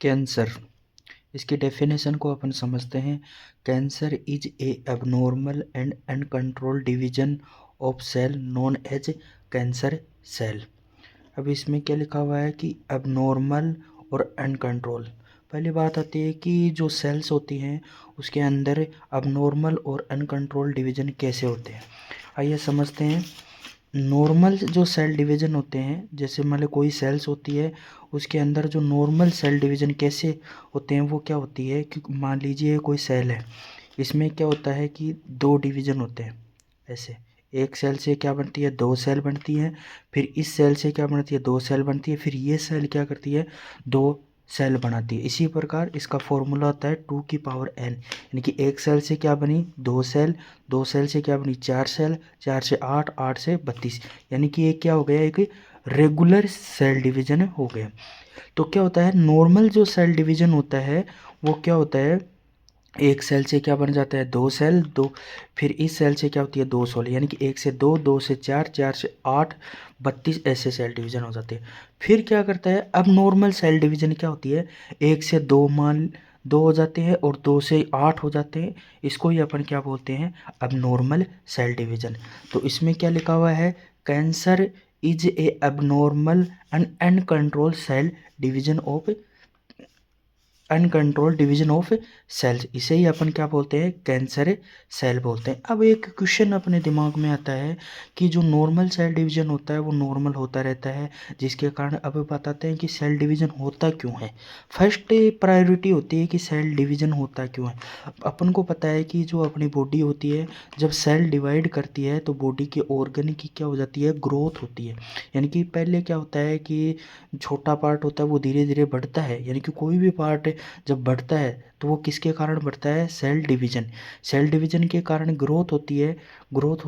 Cancer, इसकी definition को अपन समझते हैं। Cancer is a abnormal and uncontrolled division of cell known as cancer cell. अब इसमें क्या लिखा हुआ है कि एबनॉर्मल और अनकंट्रोल। पहली बात आती है कि जो सेल्स होती हैं उसके अंदर एबनॉर्मल और अनकंट्रोल डिवीजन कैसे होते हैं। आइए समझते हैं। नॉर्मल जो सेल डिवीज़न होते हैं, जैसे मान लो कोई सेल्स होती है, उसके अंदर जो नॉर्मल सेल डिवीज़न कैसे होते हैं वो क्या होती है कि मान लीजिए कोई सेल है, इसमें क्या होता है कि दो डिवीज़न होते हैं। ऐसे एक सेल से क्या बनती है, दो सेल बनती हैं, फिर इस सेल से क्या बनती है, दो सेल बनती है, फिर ये सेल क्या करती है, दो सेल बनाती है। इसी प्रकार इसका फॉर्मूला होता है 2 की पावर n, यानी कि एक सेल से क्या बनी, दो सेल, दो सेल से क्या बनी, चार सेल, चार से आठ, आठ से 32, यानी कि ये क्या हो गया, एक रेगुलर सेल डिवीजन हो गया। तो क्या होता है, नॉर्मल जो सेल डिवीजन होता है वो क्या होता है, एक सेल से क्या बन जाता है, दो सेल, दो, फिर इस सेल से क्या होती है, दो सेल, यानी कि एक से दो, दो से चार, चार से आठ, 32 ऐसे सेल डिवीजन हो जाते हैं। फिर क्या करता है, अब नॉर्मल सेल डिवीजन क्या होती है, एक से दो मान दो हो जाते हैं और दो से आठ हो जाते हैं, इसको ही अपन क्या बोलते हैं, अब नॉर्मल सेल डिवीजन। तो इसमें क्या लिखा हुआ है, cancer is a abnormal and uncontrol cell division of uncontrol division of cells, इसे ही अपन क्या बोलते हैं, कैंसर सेल बोलते हैं। अब एक क्वेश्चन अपने दिमाग में आता है कि जो नॉर्मल सेल डिवीजन होता है वो नॉर्मल होता रहता है, जिसके कारण अब बताते हैं कि सेल डिवीजन होता क्यों है। फर्स्ट प्रायोरिटी होती है कि सेल डिवीजन होता क्यों है। अपन को पता है कि जो अपनी बॉडी होती है, जब सेल डिवाइड करती है तो बॉडी के ऑर्गन की क्या हो जाती है, ग्रोथ होती है। यानी कि पहले क्या होता है कि छोटा पार्ट होता है वो धीरे धीरे बढ़ता है, यानी कि कोई भी पार्ट जब बढ़ता है तो वो किसके कारण बढ़ता है, सेल डिवीजन। सेल डिवीजन के कारण ग्रोथ होती है, ग्रोथ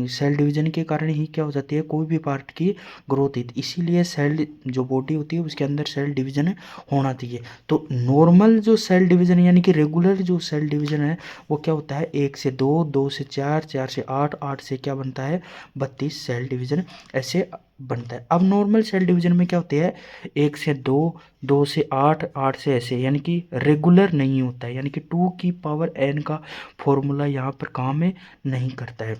सेल डिवीजन के कारण ही क्या हो जाती है, कोई भी पार्ट की ग्रोथ है। इसीलिए सेल जो बॉडी होती है उसके अंदर सेल डिवीजन होना चाहिए। तो नॉर्मल जो सेल डिवीजन यानी कि रेगुलर जो सेल डिवीजन है वो क्या होता है, एक से दो, दो से चार, चार से आठ, आठ से क्या बनता है, 32 सेल डिवीजन ऐसे बनता है। अब नॉर्मल सेल डिवीजन में क्या होती है, एक से दो, दो से आठ, आठ से ऐसे, यानी कि रेगुलर नहीं होता है, यानी कि 2 की पावर n का फॉर्मूला यहाँ पर काम में नहीं करता है।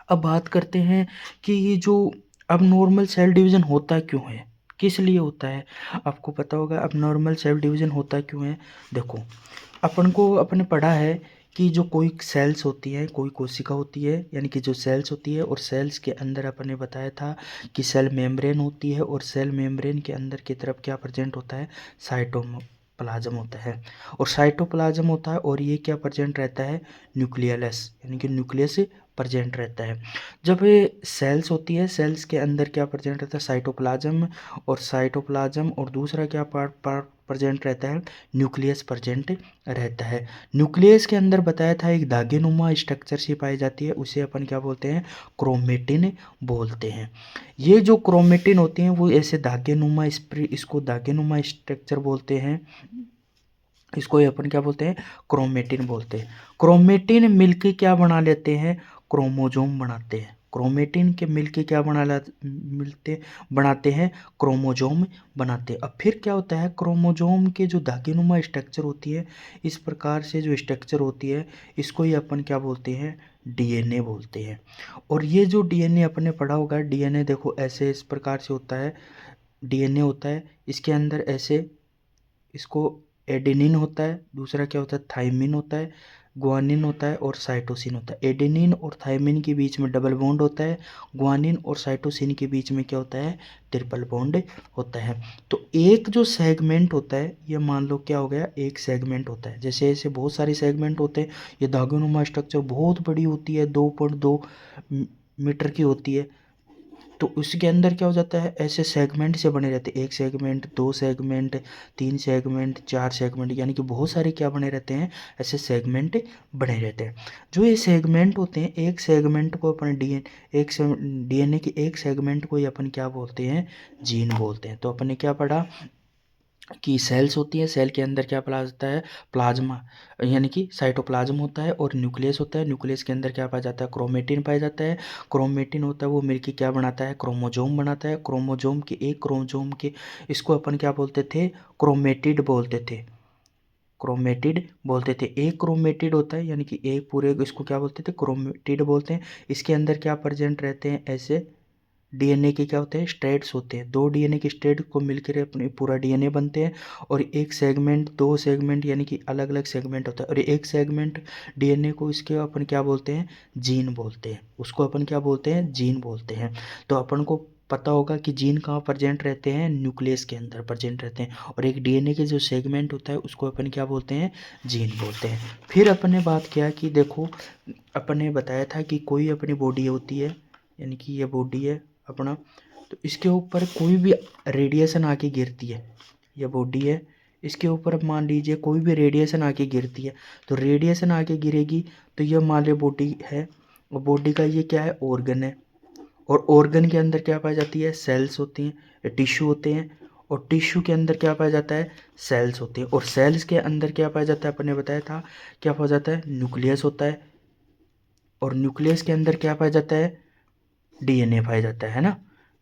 अब बात करते हैं कि ये जो अब नॉर्मल सेल डिवीजन होता क्यों है, किस लिए होता है। आपको पता होगा अब नॉर्मल सेल डिवीजन होता क्यों है। देखो, अपन को अपने पढ़ा है कि जो कोई सेल्स होती है, कोई कोशिका होती है, यानी कि जो सेल्स होती है, और सेल्स के अंदर अपन ने बताया था कि सेल मेम्ब्रेन होती है, और सेल मेम्ब्रेन के अंदर की तरफ क्या प्रेजेंट होता है, साइटोप्लाज्म होता है, और साइटोप्लाज्म होता है, और ये क्या प्रेजेंट रहता है, न्यूक्लियस, यानी कि न्यूक्लियस प्रेजेंट रहता है। जब ये सेल्स होती है, सेल्स के अंदर क्या प्रेजेंट रहता है, साइटोप्लाज्म, और साइटोप्लाज्म और दूसरा क्या पार्ट प्रेजेंट रहता है, न्यूक्लियस प्रेजेंट रहता है। न्यूक्लियस के अंदर बताया था एक धागे नुमा स्ट्रक्चर सी पाई जाती है, उसे अपन क्या बोलते हैं, क्रोमेटिन बोलते हैं। ये जो क्रोमेटिन होते हैं वो ऐसे धागे नुमा, इसको धागे नुमा स्ट्रक्चर बोलते हैं, इसको ही अपन क्या बोलते हैं, क्रोमेटिन बोलते हैं। क्रोमेटिन मिलके क्या बना लेते हैं, क्रोमोजोम बनाते हैं। क्रोमेटिन के मिलके क्या मिलते बनाते हैं, क्रोमोजोम बनाते हैं। अब फिर क्या होता है, क्रोमोजोम के जो धागेनुमा स्ट्रक्चर होती है, इस प्रकार से जो स्ट्रक्चर होती है, इसको ही अपन क्या बोलते हैं, डीएनए बोलते हैं। और ये जो डीएनए अपन ने पढ़ा होगा, डीएनए देखो ऐसे इस प्रकार से होता है, डीएनए होता है, इसके अंदर ऐसे इसको एडेनिन होता है, दूसरा क्या होता है, थाइमिन होता है, ग्वानिन होता है, और साइटोसिन होता है। एडेनिन और थाइमिन के बीच में डबल बॉन्ड होता है, ग्वानिन और साइटोसिन के बीच में क्या होता है, ट्रिपल बॉन्ड होता है। तो एक जो सेगमेंट होता है, ये मान लो क्या हो गया, एक सेगमेंट होता है, जैसे ऐसे बहुत सारे सेगमेंट होते हैं। ये धागोनुमा स्ट्रक्चर बहुत बड़ी होती है, 2.2 मीटर की होती है। तो उसके अंदर क्या हो जाता है, ऐसे सेगमेंट से बने रहते हैं, एक सेगमेंट, दो सेगमेंट, तीन सेगमेंट, चार सेगमेंट, यानी कि बहुत सारे क्या बने रहते हैं, ऐसे सेगमेंट बने रहते हैं। जो ये सेगमेंट होते हैं, एक सेगमेंट को अपन डीएनए के एक सेगमेंट को ही अपन क्या बोलते हैं, जीन बोलते हैं। तो अपन ने क्या पढ़ा, कि सेल्स होती हैं, सेल के अंदर क्या पाया जाता है, प्लाज्मा यानी कि साइटोप्लाज्म होता है, और न्यूक्लियस होता है, न्यूक्लियस के अंदर क्या पाया जाता है, क्रोमेटिन पाया जाता है। क्रोमेटिन होता है वो मिलके क्या बनाता है, क्रोमोजोम बनाता है। क्रोमोजोम के एक क्रोमोजोम के, इसको अपन क्या बोलते थे, क्रोमेटिड बोलते थे, क्रोमेटिड बोलते थे। एक क्रोमेटिड होता है यानी कि एक पूरे, इसको क्या बोलते थे, क्रोमेटिड बोलते हैं। इसके अंदर क्या प्रेजेंट रहते हैं, ऐसे डीएनए के क्या होते हैं, स्ट्रैंड्स होते हैं। दो डीएनए के स्ट्रैंड को मिलकर अपने पूरा डीएनए बनते हैं। और एक सेगमेंट, दो सेगमेंट यानी कि अलग अलग सेगमेंट होता है। और एक सेगमेंट डीएनए को इसके अपन क्या बोलते हैं, जीन बोलते हैं। उसको अपन क्या बोलते हैं, जीन बोलते हैं। तो अपन को पता होगा कि जीन कहाँ प्रेजेंट रहते हैं, न्यूक्लियस के अंदर प्रेजेंट रहते हैं। और एक डीएनए के जो सेगमेंट होता है उसको अपन क्या बोलते हैं, जीन बोलते हैं। फिर अपन ने बात किया कि देखो, अपन ने बताया था कि कोई अपनी बॉडी होती है, यानी कि ये बॉडी है अपना, तो इसके ऊपर कोई भी रेडिएशन आके गिरती है, ये बॉडी है, इसके ऊपर मान लीजिए कोई भी रेडिएशन आके गिरती है, तो रेडिएशन आके गिरेगी तो ये मान लो बॉडी है, और बॉडी का ये क्या है, ऑर्गन है। और ऑर्गन के अंदर क्या पाई जाती है, सेल्स होती हैं, टिश्यू होते हैं। और टिश्यू के अंदर क्या पाया जाता है, सेल्स होते हैं। और सेल्स के अंदर क्या पाया जाता है, अपन ने बताया था क्या पाया जाता है, न्यूक्लियस होता है। और न्यूक्लियस के अंदर क्या पाया जाता है, डीएनए पाया जाता है ना,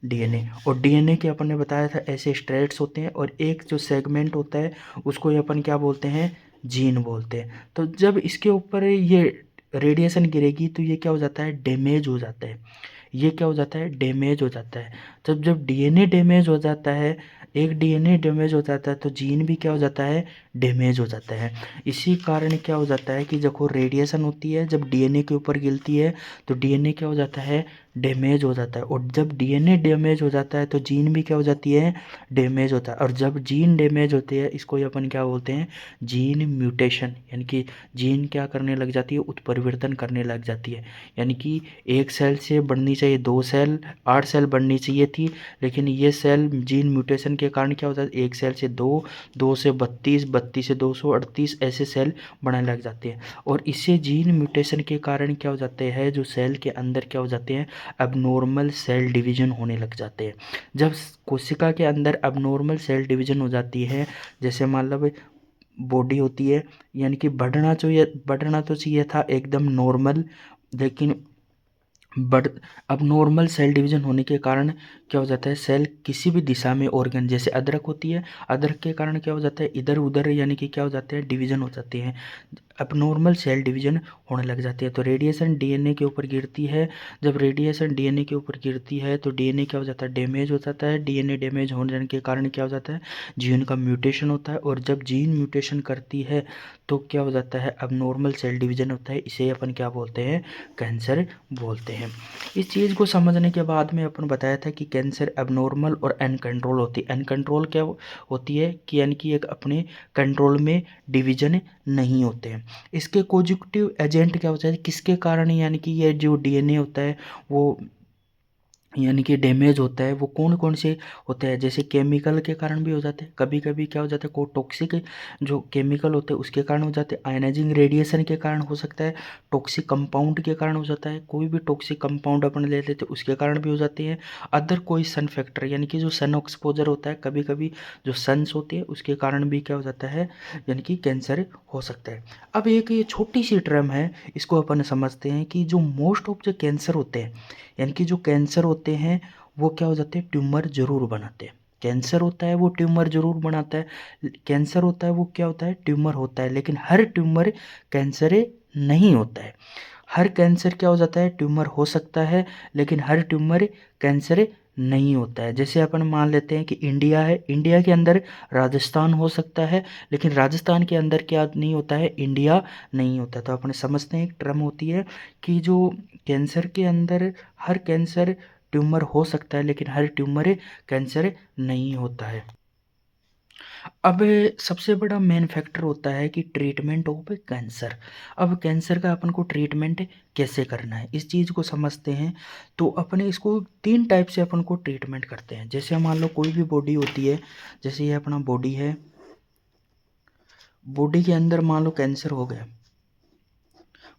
डीएनए। और डीएनए के अपन ने बताया था ऐसे स्ट्रैंड्स होते हैं, और एक जो सेगमेंट होता है उसको ये अपन क्या बोलते हैं, जीन बोलते हैं। तो जब इसके ऊपर ये रेडिएशन गिरेगी तो ये क्या हो जाता है, डैमेज हो जाता है। ये क्या हो जाता है, डैमेज हो जाता है। जब जब डीएनए डैमेज हो जाता है, एक डीएनए डैमेज हो जाता है तो जीन भी क्या हो जाता है, डैमेज हो जाता है। इसी कारण क्या हो जाता है कि जब वो रेडिएशन होती है, जब डीएनए के ऊपर गिरती है तो डीएनए क्या हो जाता है, डैमेज हो जाता है। और जब डीएनए डैमेज हो जाता है तो जीन भी क्या हो जाती है, डैमेज होता है। और जब जीन डैमेज होती है, इसको ही अपन क्या बोलते हैं, जीन म्यूटेशन, यानी कि जीन क्या करने लग जाती है, उत्परिवर्तन करने लग जाती है। यानी कि एक सेल से बढ़नी चाहिए 2 सेल, 8 सेल बढ़नी चाहिए थी, लेकिन ये सेल जीन म्यूटेशन के कारण क्या होता है, एक सेल से 2, 2 से 32, 32 से 238 ऐसे सेल बढ़ने लग जाते हैं। और इससे जीन म्यूटेशन के कारण क्या हो जाते हैं, जो सेल के अंदर क्या हो जाते हैं, अबनॉर्मल सेल डिवीजन होने लग जाते हैं। जब कोशिका के अंदर अबनॉर्मल सेल डिवीजन हो जाती है, जैसे मान लो बॉडी होती है, यानी कि बढ़ना तो चाहिए था एकदम नॉर्मल, लेकिन बट अब नॉर्मल सेल डिवीजन होने के कारण क्या हो जाता है, सेल किसी भी दिशा में, ऑर्गन जैसे अदरक होती है, अदरक के कारण क्या हो जाता है, इधर उधर यानी कि क्या हो जाते हैं, डिवीजन हो जाते हैं, अब नॉर्मल सेल डिवीजन होने लग जाती है। तो रेडिएशन डीएनए के ऊपर गिरती है, जब रेडिएशन डीएनए के ऊपर गिरती है तो डीएनए क्या हो जाता है, डैमेज हो जाता है। डीएनए डैमेज होने के कारण क्या हो जाता है, जीन का म्यूटेशन होता है। और जब जीन म्यूटेशन करती है तो क्या हो जाता है, अब नॉर्मल सेल डिवीजन होता है। इसे अपन क्या बोलते हैं, कैंसर बोलते हैं। इस चीज़ को समझने के बाद में अपन बताया था कि कैंसर एबनॉर्मल और अनकंट्रोल होती है। अनकंट्रोल क्या होती है कि यानी कि एक अपने कंट्रोल में डिवीजन नहीं होते हैं। इसके कॉन्जुगेटिव एजेंट क्या होता है, किसके कारण, यानी कि ये जो डीएनए होता है वो यानी कि डैमेज होता है, वो कौन कौन से होते हैं, जैसे केमिकल के कारण भी हो जाते हैं, कभी कभी क्या हो जाता है, कोई टॉक्सिक जो केमिकल होते हैं उसके कारण हो जाते हैं, आयनाइजिंग रेडिएशन के कारण हो सकता है, टॉक्सिक कंपाउंड के कारण हो जाता है, कोई भी टॉक्सिक कंपाउंड अपन ले लेते हैं उसके कारण भी हो जाते हैं। अदर कोई सन फैक्टर, यानी कि जो सन एक्सपोजर होता है, कभी कभी जो सन्स होती है उसके कारण भी क्या हो जाता है, यानी कि कैंसर हो सकता है। अब एक ये छोटी सी टर्म है, इसको अपन समझते हैं कि जो मोस्ट ऑफ जो कैंसर होते हैं, यानी कि जो कैंसर होते हैं वो क्या हो जाते हैं, ट्यूमर जरूर बनाते हैं। कैंसर होता है वो ट्यूमर जरूर बनाता है, कैंसर होता है वो क्या होता है, ट्यूमर होता है। लेकिन हर ट्यूमर कैंसर नहीं होता है। हर कैंसर क्या हो जाता है, ट्यूमर हो सकता है, लेकिन हर ट्यूमर कैंसर नहीं होता है। जैसे अपन मान लेते हैं कि इंडिया है, इंडिया के अंदर राजस्थान हो सकता है, लेकिन राजस्थान के अंदर क्या नहीं होता है, इंडिया नहीं होता। तो अपने समझते हैं एक टर्म होती है कि जो कैंसर के अंदर हर कैंसर ट्यूमर हो सकता है, लेकिन हर ट्यूमर कैंसर नहीं होता है। अब सबसे बड़ा मेन फैक्टर होता है कि ट्रीटमेंट ऑफ कैंसर। अब कैंसर का अपन को ट्रीटमेंट कैसे करना है, इस चीज़ को समझते हैं। तो अपने इसको 3 टाइप से अपन को ट्रीटमेंट करते हैं। जैसे मान लो कोई भी बॉडी होती है, जैसे ये अपना बॉडी है, बॉडी के अंदर मान लो कैंसर हो गया,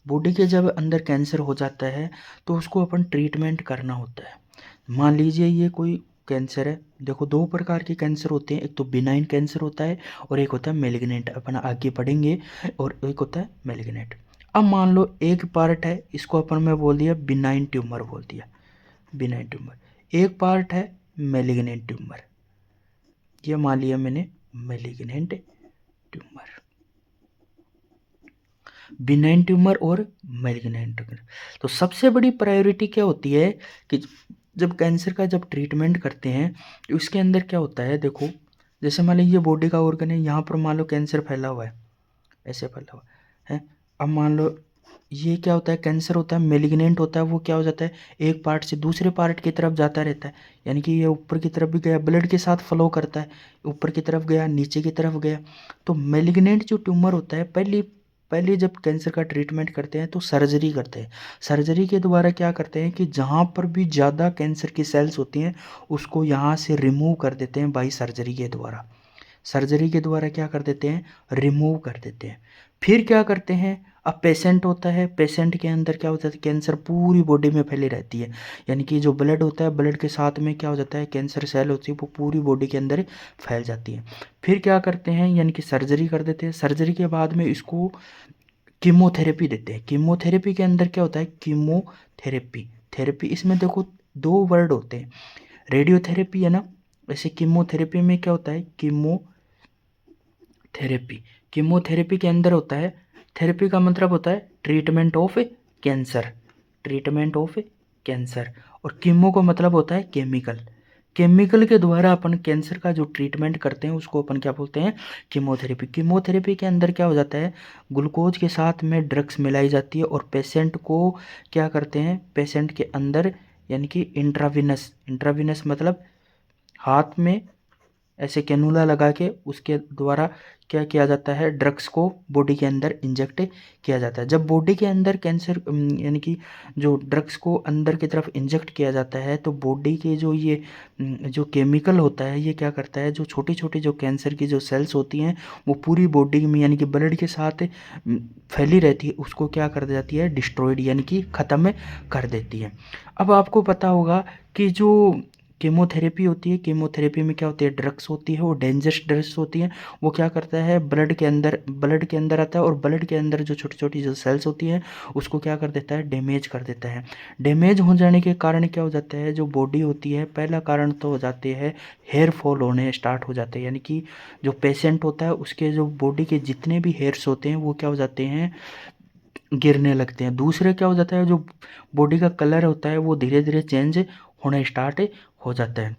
बॉडी के जब अंदर कैंसर हो जाता है तो उसको अपन ट्रीटमेंट करना होता है। मान लीजिए ये कोई कैंसर है, देखो दो प्रकार के कैंसर होते हैं, एक तो बिनाइन कैंसर होता है और एक होता है मेलिग्नेंट, अपन आगे पढ़ेंगे, और एक होता है मेलिग्नेंट। अब मान लो एक पार्ट है, इसको अपन में बोल दिया बिनाइन ट्यूमर बोल दिया, बिनाइन ट्यूमर, एक पार्ट है मेलिग्नेंट ट्यूमर, ये मान लिया मैंने मेलिग्नेंट ट्यूमर, बिनाइन ट्यूमर और मेलिग्नेंट ट्यूमर। तो सबसे बड़ी प्रायोरिटी क्या होती है कि जब कैंसर का जब ट्रीटमेंट करते हैं तो इसके अंदर क्या होता है, देखो जैसे मान लो ये बॉडी का ऑर्गन है, यहाँ पर मान लो कैंसर फैला हुआ है, ऐसे फैला हुआ है। अब मान लो ये क्या होता है, कैंसर होता है, मेलिग्नेंट होता है, वो क्या हो जाता है, एक पार्ट से दूसरे पार्ट की तरफ जाता रहता है, यानी कि ये ऊपर की तरफ भी गया, ब्लड के साथ फ्लो करता है, ऊपर की तरफ गया, नीचे की तरफ गया। तो मेलिग्नेंट जो ट्यूमर होता है, पहली पहले जब कैंसर का ट्रीटमेंट करते हैं तो सर्जरी करते हैं, सर्जरी के द्वारा क्या करते हैं कि जहाँ पर भी ज़्यादा कैंसर की सेल्स होती हैं उसको यहाँ से रिमूव कर देते हैं बाई सर्जरी के द्वारा, सर्जरी के द्वारा क्या कर देते हैं, रिमूव कर देते हैं। फिर क्या करते हैं, अब पेशेंट होता है, पेशेंट के अंदर क्या होता है, कैंसर पूरी बॉडी में फैली रहती है, यानी कि जो ब्लड होता है, ब्लड के साथ में क्या हो जाता है, कैंसर सेल होती है वो पूरी बॉडी के अंदर फैल जाती है। फिर क्या करते हैं, यानी कि सर्जरी कर देते हैं, सर्जरी के बाद में इसको कीमोथेरेपी देते हैं। कीमोथेरेपी के अंदर क्या होता है, कीमोथेरेपी, थेरेपी, इसमें देखो दो वर्ड होते हैं, रेडियोथेरेपी है ना, वैसे कीमोथेरेपी में क्या होता है, कीमोथेरेपी, कीमोथेरेपी के अंदर होता है, थेरेपी का मतलब होता है treatment of cancer, treatment of cancer, और कीमो का मतलब होता है केमिकल, केमिकल के द्वारा अपन कैंसर का जो ट्रीटमेंट करते हैं उसको अपन क्या बोलते हैं, कीमोथेरेपी। कीमोथेरेपी के अंदर क्या हो जाता है, ग्लूकोज के साथ में ड्रग्स मिलाई जाती है और पेशेंट को क्या करते हैं, पेशेंट के अंदर यानी कि इंट्राविनस, इंट्राविनस मतलब हाथ में ऐसे कैनुला लगा के उसके द्वारा क्या किया जाता है, ड्रग्स को बॉडी के अंदर इंजेक्ट किया जाता है। जब बॉडी के अंदर कैंसर यानी कि जो ड्रग्स को अंदर की तरफ इंजेक्ट किया जाता है तो बॉडी के जो ये जो केमिकल होता है ये क्या करता है, जो छोटी छोटी जो कैंसर की जो सेल्स होती हैं वो पूरी बॉडी में यानी कि ब्लड के साथ फैली रहती है, उसको क्या कर जाती है, डिस्ट्रॉयड यानी कि ख़त्म कर देती है। अब आपको पता होगा कि जो कीमोथेरेपी होती है, कीमोथेरेपी में क्या होती है, ड्रग्स होती है, वो डेंजरस ड्रग्स होती हैं, वो क्या करता है, ब्लड के अंदर आता है और ब्लड के अंदर जो छोटी छोटी जो सेल्स होती हैं उसको क्या कर देता है, डैमेज कर देता है। डैमेज हो जाने के कारण क्या हो जाता है, जो बॉडी होती है, पहला कारण तो हो जाते हैं हेयर फॉल होने स्टार्ट हो जाते हैं, यानी कि जो पेशेंट होता है उसके जो बॉडी के जितने भी हेयर्स होते हैं वो क्या हो जाते हैं, गिरने लगते हैं। दूसरे क्या हो जाता है, जो बॉडी का कलर होता है वो धीरे धीरे चेंज होना स्टार्ट हो जाता है,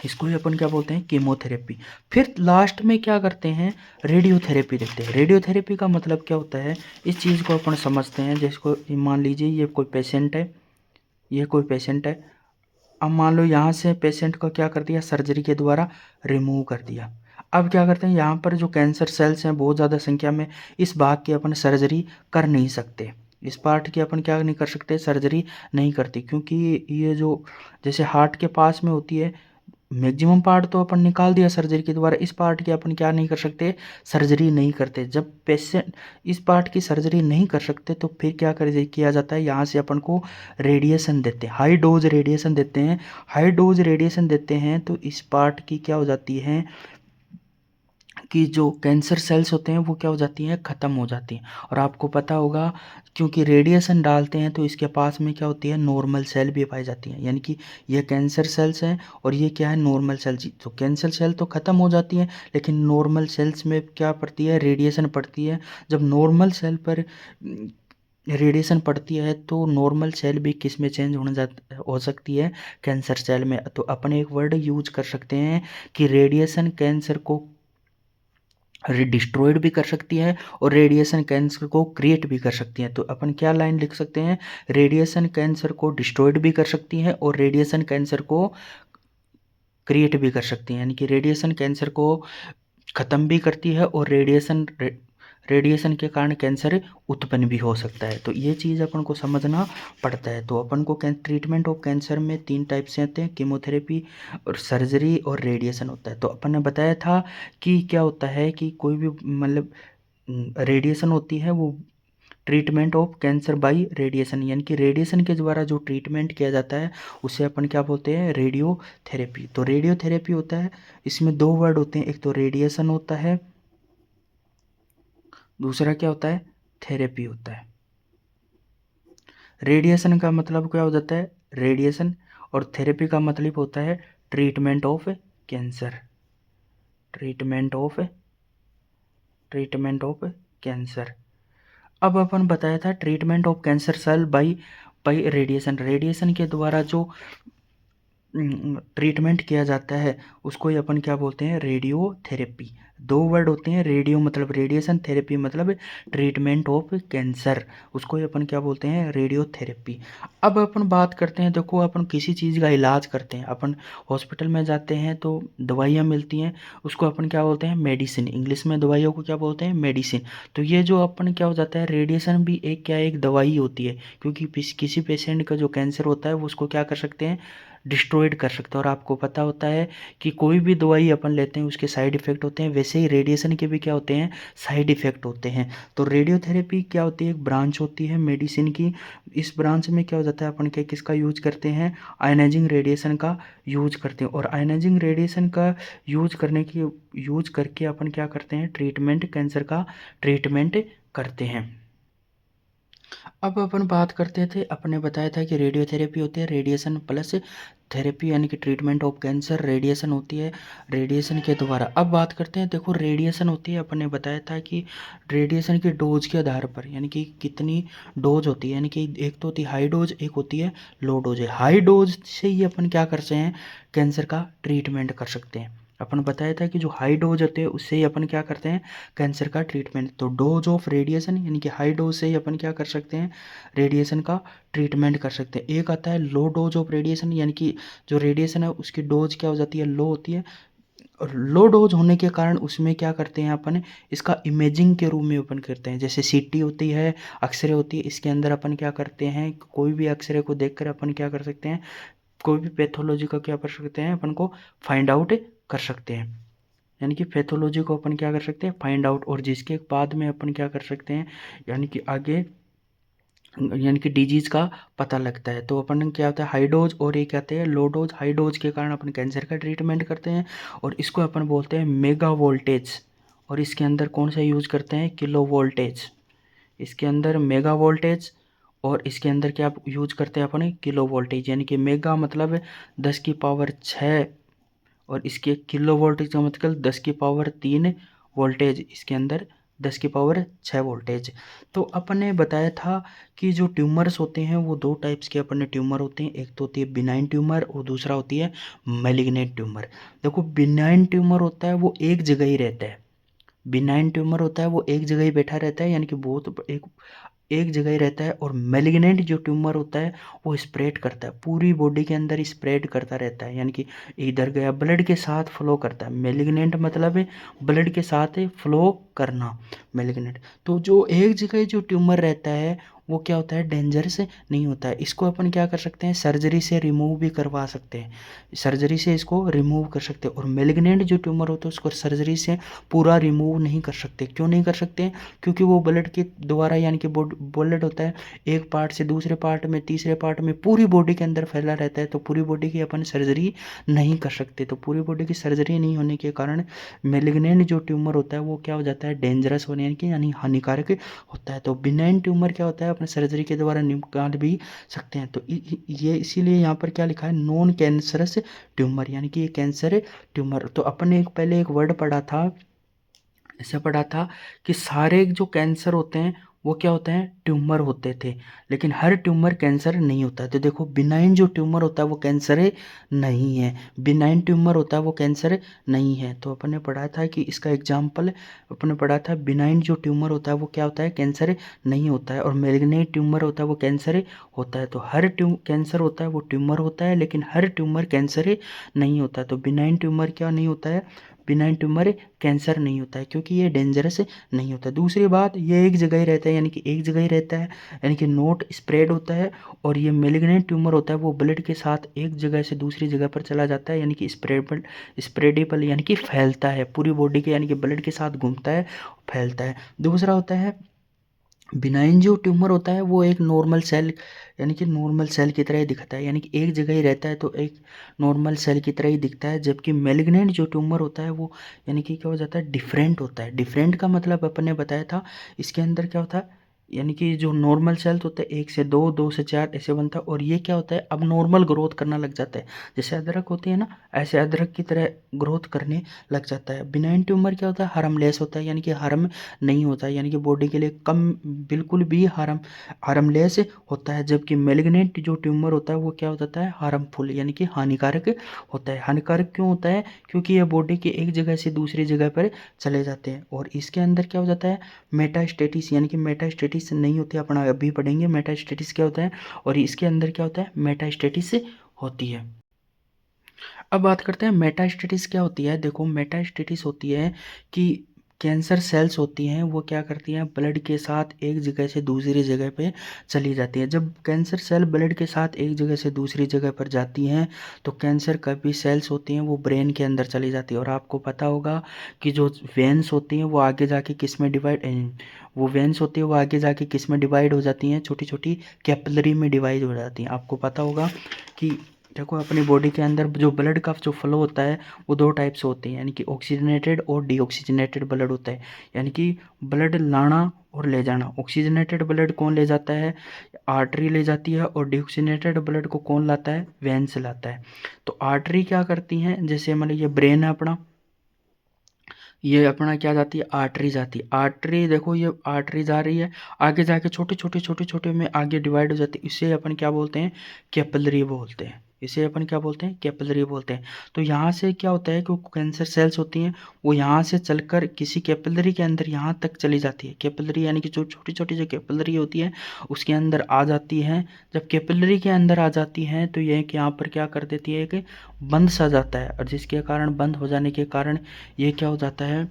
इसको ही अपन क्या बोलते हैं, कीमोथेरेपी। फिर लास्ट में क्या करते हैं, रेडियोथेरेपी देते हैं। रेडियोथेरेपी का मतलब क्या होता है, इस चीज़ को अपन समझते हैं, जिसको मान लीजिए ये कोई पेशेंट है, ये कोई पेशेंट है, अब मान लो यहाँ से पेशेंट को क्या कर दिया, सर्जरी के द्वारा रिमूव कर दिया। अब क्या करते हैं, यहाँ पर जो कैंसर सेल्स हैं बहुत ज़्यादा संख्या में, इस भाग की अपन सर्जरी कर नहीं सकते, इस पार्ट की अपन क्या नहीं कर सकते, सर्जरी नहीं करती, क्योंकि ये जो जैसे हार्ट के पास में होती है, मैक्सिमम पार्ट तो अपन निकाल दिया सर्जरी के द्वारा, इस पार्ट की अपन क्या नहीं कर सकते, सर्जरी नहीं करते। जब पेशेंट इस पार्ट की सर्जरी नहीं कर सकते तो फिर क्या कर किया जाता है, यहाँ से अपन को रेडिएशन देते हैं, हाई डोज रेडिएशन देते हैं। हाई डोज रेडिएशन देते हैं तो इस पार्ट की क्या हो जाती है कि जो कैंसर सेल्स होते हैं वो क्या हो जाती हैं, ख़त्म हो जाती हैं। और आपको पता होगा क्योंकि रेडिएशन डालते हैं तो इसके पास में क्या होती है, नॉर्मल सेल भी पाई जाती हैं, यानी कि ये कैंसर सेल्स हैं और ये क्या है, नॉर्मल सेल्स। तो कैंसर सेल तो ख़त्म हो जाती हैं लेकिन नॉर्मल सेल्स में क्या पड़ती है, रेडिएशन पड़ती है। जब नॉर्मल सेल पर रेडिएशन पड़ती है तो नॉर्मल सेल भी किस में चेंज हो सकती है, कैंसर सेल में। तो अपन एक वर्ड यूज कर सकते हैं कि रेडिएशन कैंसर को डिस्ट्रॉयड भी कर सकती है और रेडिएशन कैंसर को क्रिएट भी कर सकती है। तो अपन क्या लाइन लिख सकते हैं, रेडिएशन कैंसर को डिस्ट्रॉयड भी कर सकती है और रेडिएशन कैंसर को क्रिएट भी कर सकती है, यानी कि रेडिएशन कैंसर को ख़त्म भी करती है और रेडिएशन के कारण कैंसर उत्पन्न भी हो सकता है। तो ये चीज़ अपन को समझना पड़ता है। तो अपन को ट्रीटमेंट ऑफ कैंसर में 3 टाइप से आते हैं, कीमोथेरेपी और सर्जरी और रेडिएशन होता है। तो अपन ने बताया था कि क्या होता है कि कोई भी मतलब रेडिएशन होती है वो treatment of cancer bye radiation, यानी कि रेडिएशन के द्वारा जो ट्रीटमेंट किया जाता है उसे अपन क्या बोलते हैं, रेडियोथेरेपी। तो रेडियोथेरेपी होता है, इसमें दो वर्ड होते हैं, एक तो रेडिएशन होता है, दूसरा क्या होता है, थेरेपी होता है। रेडिएशन का मतलब क्या हो जाता है, रेडिएशन, और थेरेपी का मतलब होता है treatment of cancer, treatment of cancer. अब अपन बताया था treatment of cancer cell by by radiation, radiation के द्वारा जो ट्रीटमेंट किया जाता है उसको ही अपन क्या बोलते हैं, रेडियोथेरेपी। दो वर्ड होते हैं, रेडियो मतलब रेडिएशन, थेरेपी मतलब ट्रीटमेंट ऑफ कैंसर, उसको ही अपन क्या बोलते हैं, रेडियोथेरेपी। अब अपन बात करते हैं, देखो अपन किसी चीज़ का इलाज करते हैं, अपन हॉस्पिटल में जाते हैं तो दवाइयाँ मिलती हैं, उसको अपन क्या बोलते हैं, मेडिसिन। इंग्लिश में दवाइयों को क्या बोलते हैं, मेडिसिन। तो ये जो अपन क्या हो जाता है, रेडिएशन भी एक क्या एक दवाई होती है, क्योंकि किसी पेशेंट का जो कैंसर होता है वो उसको क्या कर सकते हैं, डिस्ट्रॉयड कर सकते हैं। और आपको पता होता है कि कोई भी दवाई अपन लेते हैं उसके साइड इफ़ेक्ट होते हैं, वैसे ही रेडिएशन के भी क्या होते हैं, साइड इफ़ेक्ट होते हैं। तो रेडियोथेरेपी क्या होती है, एक ब्रांच होती है मेडिसिन की। इस ब्रांच में क्या हो जाता है, अपन क्या किसका यूज करते हैं, आयनाइजिंग रेडिएशन का यूज करते हैं। और आयनाइजिंग रेडिएशन का यूज करके अपन क्या करते हैं, ट्रीटमेंट, कैंसर का ट्रीटमेंट करते हैं। अब अपन बात करते थे, अपने बताया था कि रेडियोथेरेपी होती है रेडिएशन प्लस थेरेपी, यानी कि ट्रीटमेंट ऑफ कैंसर रेडिएशन होती है, रेडिएशन के द्वारा। अब बात करते हैं, देखो रेडिएशन होती है, अपन ने बताया था कि रेडिएशन के डोज के आधार पर, यानी कि कितनी डोज होती है, यानी कि एक तो होती है हाई डोज, एक होती है लो डोज है। हाई डोज से ही अपन क्या कर सकते हैं, कैंसर का ट्रीटमेंट कर सकते हैं। अपन बताया था कि जो हाई डोज होते हैं उससे ही अपन क्या करते हैं, कैंसर का ट्रीटमेंट। तो डोज ऑफ रेडिएशन, यानी कि हाई डोज से ही अपन क्या कर सकते हैं, रेडिएशन का ट्रीटमेंट कर सकते हैं। एक आता है लो डोज ऑफ रेडिएशन, यानी कि जो रेडिएशन है उसकी डोज क्या हो जाती है, लो होती है। और लो डोज होने के कारण उसमें क्या करते हैं अपन, इसका इमेजिंग के रूप में अपन करते हैं, जैसे सीटी होती है, एक्सरे होती है, इसके अंदर अपन क्या करते हैं, कोई भी एक्सरे को देखकर अपन क्या कर सकते हैं, कोई भी पैथोलॉजी का क्या कर सकते हैं, अपन को फाइंड आउट कर सकते हैं। यानी कि पैथोलॉजी को अपन क्या कर सकते हैं, फाइंड आउट, और जिसके बाद में अपन क्या कर सकते हैं, यानी कि आगे, यानी कि डिजीज का पता लगता है। तो अपन क्या होता है, हाई डोज और ये कहते हैं लो डोज। हाई डोज के कारण अपन कैंसर का ट्रीटमेंट करते हैं, और इसको अपन बोलते हैं मेगा वोल्टेज। और इसके अंदर कौन सा यूज करते हैं, किलो वोल्टेज। इसके अंदर मेगा वोल्टेज, और इसके अंदर क्या यूज करते हैं अपन, किलो वोल्टेज। यानी कि मेगा मतलब 10⁶, और इसके किलो वोल्टेज का मतलब 10⁻³ वोल्टेज, इसके अंदर 10⁻6 वोल्टेज। तो अपन ने बताया था कि जो ट्यूमर्स होते हैं वो दो टाइप्स के अपन ने ट्यूमर होते हैं, एक तो होती है बिनाइन ट्यूमर और दूसरा होती है मैलिग्नेंट ट्यूमर। देखो बिनाइन ट्यूमर होता है वो एक जगह ही रहता है, बिनाइन ट्यूमर होता है वो एक जगह ही बैठा रहता है, यानी कि बहुत एक जगह ही रहता है। और मैलिग्नेंट जो ट्यूमर होता है वो स्प्रेड करता है, पूरी बॉडी के अंदर स्प्रेड करता रहता है, यानी कि इधर गया ब्लड के साथ फ्लो करता है। मैलिग्नेंट मतलब है ब्लड के साथ फ्लो करना, मैलिग्नेंट। तो जो एक जगह जो ट्यूमर रहता है वो क्या होता है, डेंजरस नहीं होता है। इसको अपन क्या कर सकते हैं, सर्जरी से रिमूव भी करवा सकते हैं, सर्जरी से इसको रिमूव कर सकते हैं। और मैलिग्नेंट जो ट्यूमर होता है उसको सर्जरी से पूरा रिमूव नहीं कर सकते। क्यों नहीं कर सकते, क्योंकि वो ब्लड के द्वारा, यानी कि ब्लड होता है एक पार्ट से दूसरे पार्ट में, तीसरे पार्ट में, पूरी बॉडी के अंदर फैला रहता है। तो पूरी बॉडी की अपन सर्जरी नहीं कर सकते। तो पूरी बॉडी की सर्जरी नहीं होने के कारण मैलिग्नेंट जो ट्यूमर होता है वो क्या हो जाता है, डेंजरस होने की यानी हानिकारक होता है। तो बिनाइन ट्यूमर क्या होता है, अपने सर्जरी के द्वारा निकाल भी सकते हैं। तो ये इसीलिए यहाँ पर क्या लिखा है, नॉन कैंसरस ट्यूमर, यानी कि ये कैंसर ट्यूमर। तो अपन ने पहले एक वर्ड पढ़ा था, ऐसे पढ़ा था कि सारे जो कैंसर होते हैं वो क्या होते हैं, ट्यूमर होते थे, लेकिन हर ट्यूमर कैंसर नहीं होता है। तो देखो बिनाइन जो ट्यूमर होता है वो कैंसर नहीं है, बिनाइन ट्यूमर होता है वो कैंसर नहीं है। तो अपन ने पढ़ा था कि इसका एग्जाम्पल अपन ने पढ़ा था, बिनाइन जो ट्यूमर होता है वो क्या होता है, कैंसर नहीं होता है, और मैलिग्नेंट ट्यूमर होता है वो कैंसर होता है। तो हर कैंसर होता है वो ट्यूमर होता है, लेकिन हर ट्यूमर कैंसर नहीं होता है। तो बिनाइन ट्यूमर क्या नहीं होता है, बिनाइन ट्यूमर कैंसर नहीं होता है, क्योंकि ये डेंजरस नहीं होता। दूसरी बात, ये एक जगह ही रहता है, यानी कि एक जगह ही रहता है, यानी कि नोट स्प्रेड होता है। और ये मैलिग्नेंट ट्यूमर होता है वो ब्लड के साथ एक जगह से दूसरी जगह पर चला जाता है, यानी कि स्प्रेडेबल, यानी कि फैलता है पूरी बॉडी के, यानी कि ब्लड के साथ घूमता है, फैलता है। दूसरा होता है बिनाइन जो ट्यूमर होता है वो एक नॉर्मल सेल यानी कि नॉर्मल सेल की तरह ही दिखता है, यानी कि एक जगह ही रहता है तो एक नॉर्मल सेल की तरह ही दिखता है। जबकि मैलिग्नेंट जो ट्यूमर होता है वो यानी कि क्या हो जाता है, डिफरेंट होता है। डिफरेंट का मतलब अपन ने बताया था, इसके अंदर क्या होता है, यानी कि जो नॉर्मल सेल्स होते हैं 1 से 2, 2 से 4 ऐसे बनता है, और ये क्या होता है, अब नॉर्मल ग्रोथ करना लग जाता है। जैसे अदरक होती है ना, ऐसे अदरक की तरह ग्रोथ करने लग जाता है। बिनाइन ट्यूमर क्या होता है, हार्मलेस होता है, यानी कि हार्म नहीं होता है, यानी कि बॉडी के लिए कम, बिल्कुल भी हार्मलेस होता है। जबकि मैलिग्नेंट जो ट्यूमर होता है वो क्या हो जाता है, हार्मफुल, यानी कि हानिकारक होता है। हानिकारक क्यों होता है, क्योंकि ये बॉडी के एक जगह से दूसरी जगह पर चले जाते हैं। और इसके अंदर क्या हो जाता है, मेटास्टेटिस, यानी कि मेटास्टेटिस नहीं होती, अपना अभी पढ़ेंगे मेटास्टेटिस क्या होता है। और इसके अंदर क्या होता है, मेटास्टेटिस होती है। अब बात करते हैं मेटास्टेटिस क्या होती है। देखो मेटास्टेटिस होती है कि कैंसर सेल्स होती हैं वो क्या करती हैं, ब्लड के साथ एक जगह से दूसरी जगह पे चली जाती हैं। जब कैंसर सेल ब्लड के साथ एक जगह से दूसरी जगह पर जाती हैं तो कैंसर का भी सेल्स होती हैं वो ब्रेन के अंदर चली जाती है। और आपको पता होगा कि जो वेन्स होती हैं वो आगे जाके किस में डिवाइड, वो वेन्स होती है वो आगे जाके किस में डिवाइड हो जाती हैं, छोटी छोटी कैपिलरी में डिवाइड हो जाती हैं। आपको पता होगा कि देखो अपनी बॉडी के अंदर जो ब्लड का जो फ्लो होता है वो दो टाइप से होते हैं, यानी कि ऑक्सीजनेटेड और डीऑक्सीजनेटेड ब्लड होता है। यानी कि ब्लड लाना और ले जाना। ऑक्सीजनेटेड ब्लड कौन ले जाता है, आर्टरी ले जाती है, और डीऑक्सीजनेटेड ब्लड को कौन लाता है, वेन से लाता है। तो आर्टरी क्या करती हैं, जैसे मतलब ये ब्रेन है अपना, ये अपना क्या जाती है, आर्टरी जाती है। आर्टरी देखो ये आर्टरी जा रही है, आगे जाके छोटे छोटे में आगे डिवाइड हो जाती है। इसे अपन क्या बोलते हैं, कैपिलरी बोलते हैं। इसे अपन क्या बोलते हैं, कैपिलरी बोलते हैं। तो यहाँ से क्या होता है कि कैंसर सेल्स होती हैं वो यहाँ से चलकर किसी कैपिलरी के अंदर यहाँ तक चली जाती है। कैपिलरी यानी कि जो छोटी छोटी जो कैपिलरी होती है उसके अंदर आ जाती हैं। जब कैपिलरी के अंदर आ जाती हैं तो ये कि यहाँ पर क्या कर देती है कि बंद सा जाता है, और जिसके कारण बंद हो जाने के कारण ये क्या हो जाता है,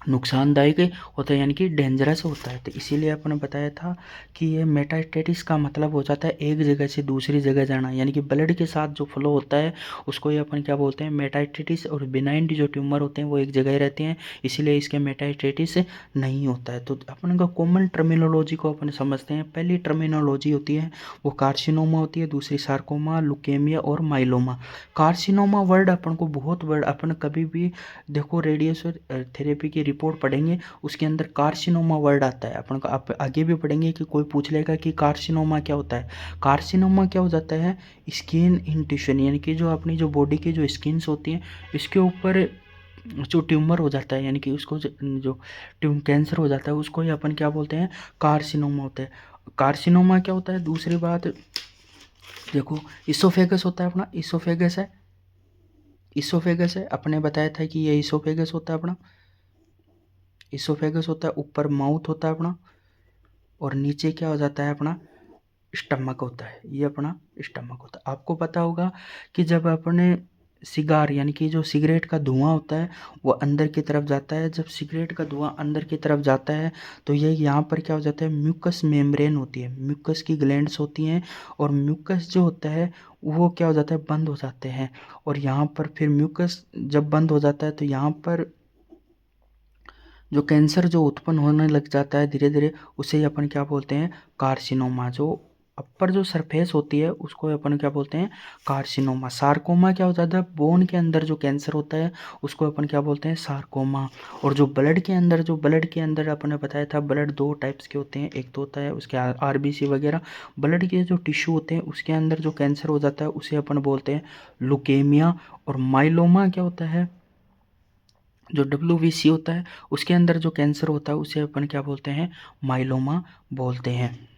नुकसानदायक होता है, यानी कि डेंजरस होता है। तो इसीलिए अपन ने बताया था कि ये मेटास्टेटिस का मतलब हो जाता है एक जगह से दूसरी जगह जाना, यानी कि ब्लड के साथ जो फ्लो होता है उसको ये अपन क्या बोलते हैं, मेटास्टेटिस। और बिनाइन जो ट्यूमर होते हैं वो एक जगह ही रहते हैं, इसीलिए इसके मेटास्टेटिस नहीं होता है। तो अपन का कॉमन टर्मिनोलॉजी को अपन समझते हैं। पहली टर्मिनोलॉजी होती है वो कार्सिनोमा होती है, दूसरी सार्कोमा, लुकेमिया और माइलोमा। कार्सिनोमा वर्ड अपन को बहुत वर्ड, अपन कभी भी देखो रेडिएशन थेरेपी की रिपोर्ट पढ़ेंगे उसके अंदर कार्सिनोमा वर्ड आता है। अपन को आप आगे भी पढ़ेंगे कि कोई पूछ लेगा कि कार्सिनोमा क्या होता है। कार्सिनोमा क्या हो जाता है, स्किन इन टिश्यू, यानी कि जो अपनी जो बॉडी की जो स्किन्स होती हैं इसके ऊपर जो ट्यूमर हो जाता है, यानी कि उसको जो कैंसर हो जाता है उसको ही अपन क्या बोलते हैं, कार्सिनोमा होता है। कार्सिनोमा क्या होता है, दूसरी बात देखो, इसोफेगस होता है अपना, इसोफेगस है, इसोफेगस है, अपने बताया था कि ये इसोफेगस होता है अपना, इसोफेगस होता है, ऊपर माउथ होता है अपना, और नीचे क्या हो जाता है अपना, स्टमक होता है। ये अपना स्टमक होता है। आपको पता होगा कि जब अपने सिगार यानी कि जो सिगरेट का धुआं होता है वो अंदर की तरफ जाता है, जब सिगरेट का धुआं अंदर की तरफ जाता है तो ये यहाँ पर क्या हो जाता है, म्यूकस मेम्ब्रेन होती है, म्यूकस की ग्लैंड्स होती हैं, और म्यूकस जो होता है वो क्या हो जाता है, बंद हो जाते हैं। और यहाँ पर फिर म्यूकस जब बंद हो जाता है तो यहाँ पर जो कैंसर जो उत्पन्न होने लग जाता है धीरे धीरे, उसे ही अपन क्या बोलते हैं, कार्सिनोमा। जो अपर जो सरफेस होती है उसको अपन क्या बोलते हैं, कार्सिनोमा। सार्कोमा क्या हो जाता है, बोन के अंदर जो कैंसर होता है उसको अपन क्या बोलते हैं, सार्कोमा। और जो ब्लड के अंदर, जो ब्लड के अंदर अपन ने बताया था ब्लड दो टाइप्स के होते हैं, एक तो होता है उसके आरबीसी वगैरह, ब्लड के जो टिश्यू होते हैं उसके अंदर जो कैंसर हो जाता है उसे अपन बोलते हैं लुकेमिया। और माइलोमा क्या होता है, जो WBC होता है उसके अंदर जो कैंसर होता है उसे अपन क्या बोलते हैं, माइलोमा बोलते हैं।